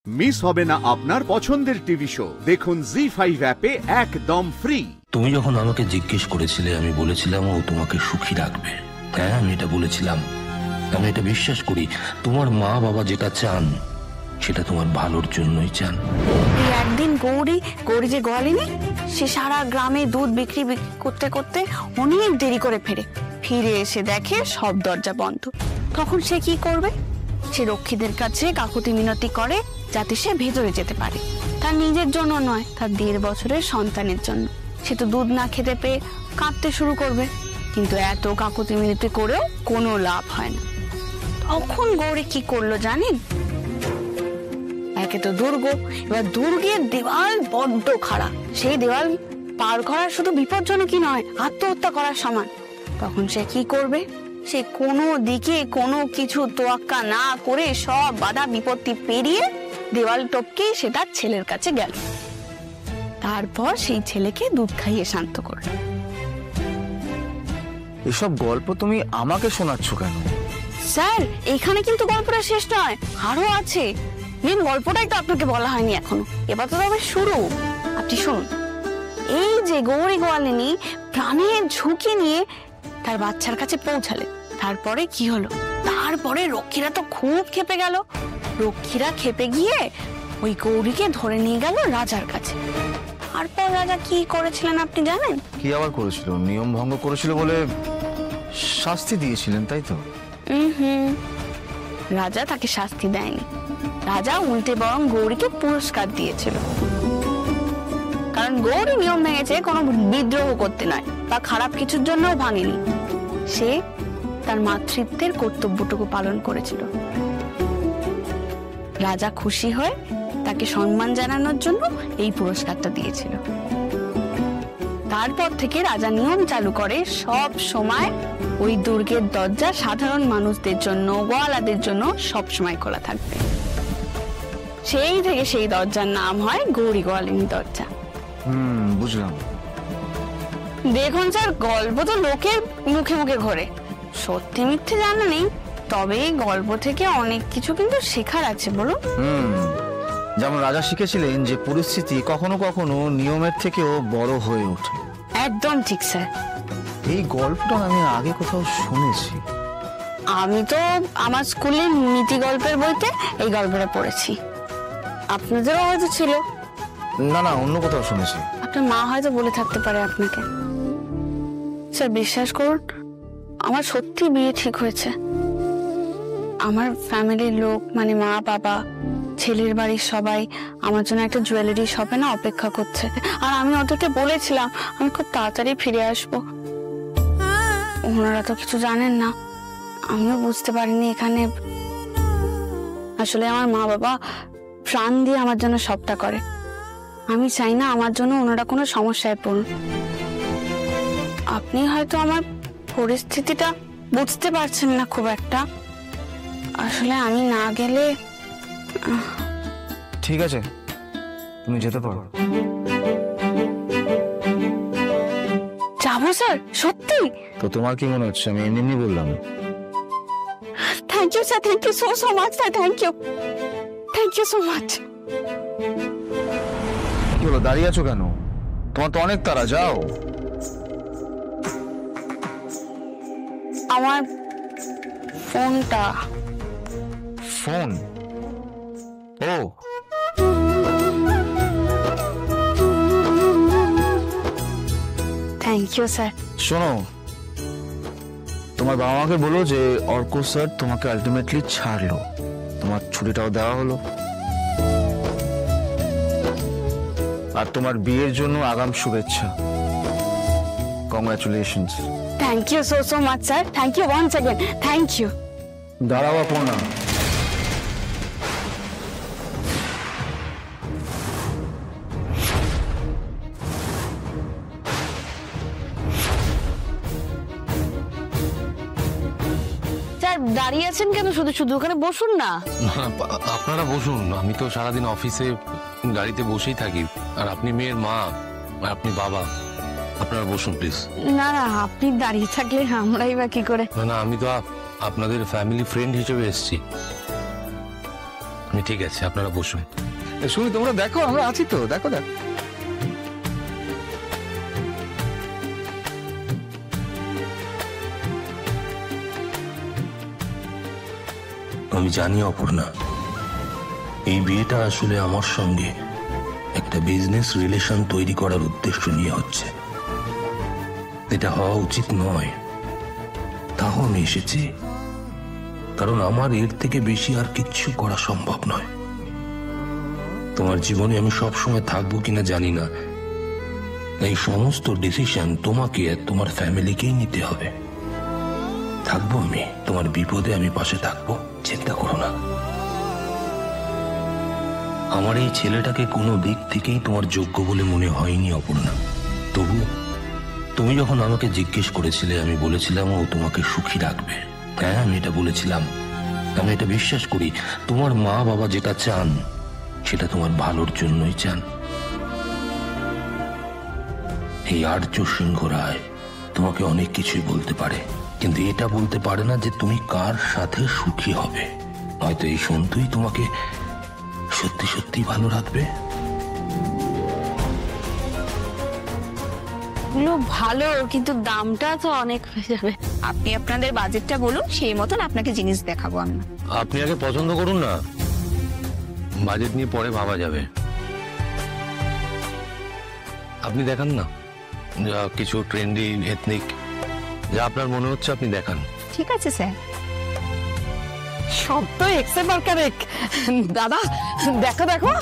Miss হবে না আপনার পছন্দের টিভি শো। দেখুন জি5 অ্যাপে একদম ফ্রি। তুমি যখন আমাকে জিজ্ঞেস করেছিলে, আমি বলেছিলাম ও তোমাকে সুখী রাখবে। হ্যাঁ, আমি এটা বলেছিলাম। আমি এটা বিশ্বাস করি, তোমার মা বাবা যেটা চান সেটা তোমার ভালোর জন্যই চান। একদিন গৌরী যে গোয়ালিনী, সে সারা গ্রামে দুধ বিক্রি করতে করতে অনেক দেরি করে ফিরে এসে দেখে সব দরজা বন্ধ। তখন সে কি করবে? সে রক্ষীদের কাছে কাকুতি মিনতি করে যাতে সে ভেতরে যেতে পারে। তার নিজের জন্য নয়, তার 1.5 বছরের সন্তানের জন্য। সে তো দুধ না খেতে পেয়ে কাঁদতে শুরু করবে, কিন্তু এত কাকুতি মিনতি করেও কোনো লাভ হয় না। তখন গৌরী কি করলো জানেন? একে তো দুর্গ, এবার দুর্গের দেওয়াল বড্ড খাড়া। সেই দেওয়াল পার করা শুধু বিপজ্জনকই নয়, আত্মহত্যা করার সমান। তখন সে কি করবে? সে কোনো দিকে কোনো কিছু তোয়াক্কা না করে সব বাধা বিপত্তি পেরিয়ে দেওয়াল টপকে সে তার ছেলের কাছে গেল। তারপর সেই ছেলেকে দুধ খাইয়ে শান্ত করল। এসব গল্প তুমি আমাকে শোনাচ্ছ কেন? স্যার, এখানে কিন্তু গল্পটা শেষ নয়, আরো আছে। মেন গল্পটাই তো আপনাকে বলা হয়নি এখনো। এবার তো তবে শুরু। আপনি শুনুন। এই যে গৌরী গোয়ালিনী প্রাণের ঝুঁকি নিয়ে তার বাচ্চার কাছে পৌঁছালেন, তারপরে কি হলো? তারপরে রক্ষীরা তো খুব ক্ষেপে গেল। রক্ষীরা ক্ষেপে গিয়ে ওই গৌরীকে ধরে নিয়ে গেল রাজার কাছে। তারপর রাজা কি করেছিলেন আপনি জানেন? কি আবার করেছিল? নিয়ম ভঙ্গ করেছিল বলে শাস্তি দিয়েছিলেন, তাই তো? রাজা তাকে শাস্তি দেয়নি। রাজা উল্টে বরং গৌরীকে পুরস্কার দিয়েছিল। কারণ গৌরী নিয়ম ভেঙেছে কোনো বিদ্রোহ করতে নয় বা খারাপ কিছুর জন্যও ভাঙেনি। সে তার মাতৃত্বের কর্তব্যটুকু পালন করেছিল। রাজা খুশি হয়ে তাকে সম্মান জানানোর জন্য এই পুরস্কারটা দিয়েছিল। তারপর থেকে রাজা নিয়ম চালু করে, সব সময় ওই দুর্গের দরজা সাধারণ মানুষদের জন্য, গোয়ালাদের জন্য সব সময় খোলা থাকবে। সেই থেকে সেই দরজার নাম হয় গৌরী গোয়ালিনী দরজা। বুঝলাম। দেখুন স্যার, গল্প তো লোকের মুখে মুখে ঘোরে, সত্যি মিথ্যে জানা নেই। তবে এই গল্প থেকে অনেক কিছু কিন্তু শেখার আছে। বলুন। যেমন রাজা শিখেছিলেন যে পরিস্থিতি কখনো কখনো নিয়মের থেকেও বড় হয়ে ওঠে। একদম ঠিক স্যার। এই গল্পটা আমি আগে কোথাও শুনেছি। আমি তো আমার স্কুলের নীতি গল্পের বইতে এই গল্পটা পড়েছি। আপনাদেরও হয়তো ছিল। না, অন্য কোথাও শুনেছি। আপনার মা হয়তো বলে থাকতে পারে আপনাকে। স্যার, বিশ্বাস করুন, আমার সত্যি বিয়ে ঠিক হয়েছে। আমার ফ্যামিলির লোক, মানে মা বাবা, ছেলের বাড়ির সবাই আমার জন্য একটা জুয়েলারি শপে না অপেক্ষা করছে। আর আমি ওদেরকে বলেছিলাম আমি খুব তাড়াতাড়ি ফিরে আসবো। ওনারা তো কিছু জানেন না। আমিও বুঝতে পারিনি এখানে আসলে আমার মা বাবা প্রাণ দিয়ে আমার জন্য সবটা করে। আমি চাই না আমার জন্য ওনারা কোনো সমস্যায় পড়ুন। আপনি হয়তো আমার পরিস্থিতিটা বুঝতে পারছেন না খুব একটা। আসলে আমি না গেলে। ঠিক আছে, তুমি যেতে পারো। যাবো স্যার, সত্যি? তো তোমার কি মনে হচ্ছে আমি এমনি বললাম? Thank you sir, thank you so much sir, thank you so much. কি হলো, দাঁড়িয়ে আছো কেন? তোমার তো অনেক তাড়া, যাও। আমার ফোনটা। ফোন? ও, থ্যাংক ইউ স্যার। শোনো, তোমার বাবা মাকে বলো যে অর্ক স্যার তোমাকে আলটিমেটলি ছাড়লো, তোমার ছুটিটাও দেওয়া হলো, আর তোমার বিয়ের জন্য আগাম শুভেচ্ছা। Congratulations. Thank you so much sir, thank you once again, thank you. দাঁড়াও আপনা। দাঁড়িয়ে আছেন কেন? শুধু শুধু ওখানে বসুন না। আপনারা বসুন, আমি তো সারাদিন অফিসে গাড়িতে বসেই থাকি। আর আপনি মেয়ের মা, আর আপনি বাবা, আপনারা বসুন প্লিজ। না, আপনি দাঁড়িয়ে থাকলে আমরাই বা কি করে? না, আমি তো আপনাদের ফ্যামিলি ফ্রেন্ড হিসেবে এসেছি। আমি ঠিক আছে, আপনারা বসুন। শুনি, তোমরা দেখো, আমরা আছি তো, দেখো দেখো। আমি জানি অপর্ণা, এই বিয়েটা আসলে আমার সঙ্গে একটা বিজনেস রিলেশন তৈরি করার উদ্দেশ্য নিয়ে হচ্ছে। এটা হওয়া উচিত নয়, তাও আমি এসেছি, কারণ আমার এর থেকে বেশি আর কিচ্ছু করা সম্ভব নয়। তোমার জীবনে আমি সব সময় থাকবো কিনা জানি না, এই সমস্ত ডিসিশন তোমাকে আর তোমার ফ্যামিলিকেই নিতে হবে। থাকবো আমি, তোমার বিপদে আমি পাশে থাকবো, চিন্তা করো না। আমার এই ছেলেটাকে কোনো দিক থেকেই তোমার যোগ্য বলে মনে হয়নি অপর্ণা। তবু তুমি যখন আমাকে জিজ্ঞেস করেছিলে, আমি বলেছিলাম ও তোমাকে সুখী রাখবে। হ্যাঁ, আমি এটা বলেছিলাম। আমি এটা বিশ্বাস করি, তোমার মা বাবা যেটা চান সেটা তোমার ভালোর জন্যই চান। এই আর্য সিংহ রায় তোমাকে অনেক কিছুই বলতে পারে, কিন্তু এটা বলতে পারে না যে তুমি কার সাথে সুখী হবে। হয়তো এই সন্তুই তোমাকে সত্যি সত্যি ভালো রাখবে। এগুলো ভালো, কিন্তু দামটা তো অনেক হয়ে যাবে। আপনি আপনাদের বাজেটটা বলুন, সেই মতন আপনাকে জিনিস দেখাবো আমি। আপনি আগে পছন্দ করুন না, বাজেট নিয়ে পরে ভাবা যাবে। আপনি দেখান না, যা কিছু ট্রেন্ডি এথনিক যা আপনার মনে হচ্ছে আপনি দেখান। ঠিক আছে স্যার। সব তো এক্সে বারকারেক। দাদা দেখো দেখো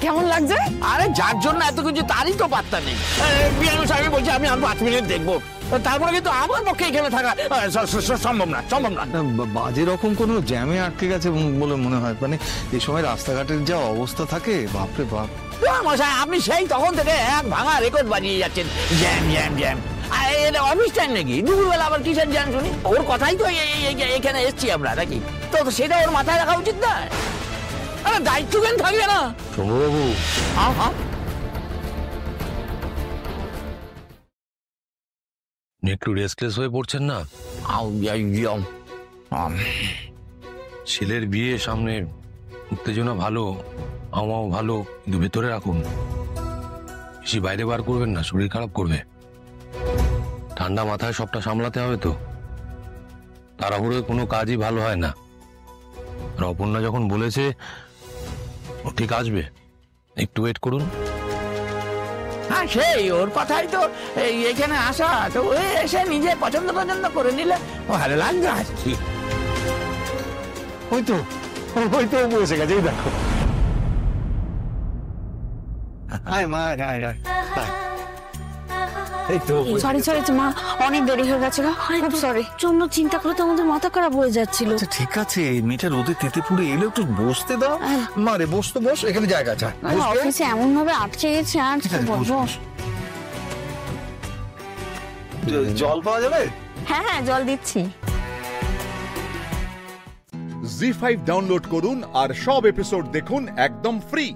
কেমন লাগছে। আরে যার জন্য এত কিছু তারই তো পাত্তা নেই। বিয়ানু সাহেব বলছে আমি আর 5 মিনিট দেখবো, তারপরে কিন্তু আমার পক্ষে এখানে থাকা সম্ভব না, সম্ভব না। বাজে রকম কোনো জ্যামে আটকে গেছে বলে মনে হয়। মানে এই সময় রাস্তাঘাটের যা অবস্থা থাকে, বাপরে বাপ। মশাই, আপনি সেই তখন থেকে এক ভাঙা রেকর্ড বাজিয়ে যাচ্ছেন, জ্যাম জ্যাম জ্যাম। এটা অফিস টাইম নাকি? দুপুরবেলা আবার কিসের জ্যাম শুনি? ওর কথাই তো এখানে এসছি আমরা, নাকি? তো সেটা ওর মাথায় রাখা উচিত না? আরে দায়িত্ব জ্ঞান থাকবে না? শম্ভুবাবু, একটু রেস্টলেস হয়ে পড়ছেন না? ছেলের বিয়ে সামনে, উত্তেজনা ভালো, আমাও ভালো, কিন্তু ভেতরে রাখুন, বেশি বাইরে বার করবেন না, শরীর খারাপ করবে। ঠান্ডা মাথায় সবটা সামলাতে হবে তো, তাড়াহুড়োয় কোনো কাজই ভালো হয় না। আর অপর্ণা যখন বলেছে ও ঠিক আসবে, একটু ওয়েট করুন। হ্যাঁ, সেই ওর কথাই তো এখানে আসা, তো ও এসে নিজে পছন্দ করে নিলে ভালো লাগবে আর কি। ওই তো বসে গেছে, এই দেখো। সরি মা, অনেক দেরি হয়ে গেছে গো, খুব সরি। জন্য চিন্তা করে তো আমাদের মাথা খারাপ হয়ে যাচ্ছিল। আচ্ছা ঠিক আছে, এই মেয়েটা রোদে তেতে পুড়ে এলে একটু বসতে দাও। মারে বস, এখানে জায়গা আছে। অফিসে এমন ভাবে আটকে গেছে, আর কি বলবো। জল পাওয়া যাবে? হ্যাঁ, জল দিচ্ছি। জি5 ডাউনলোড করুন আর সব এপিসোড দেখুন একদম ফ্রি।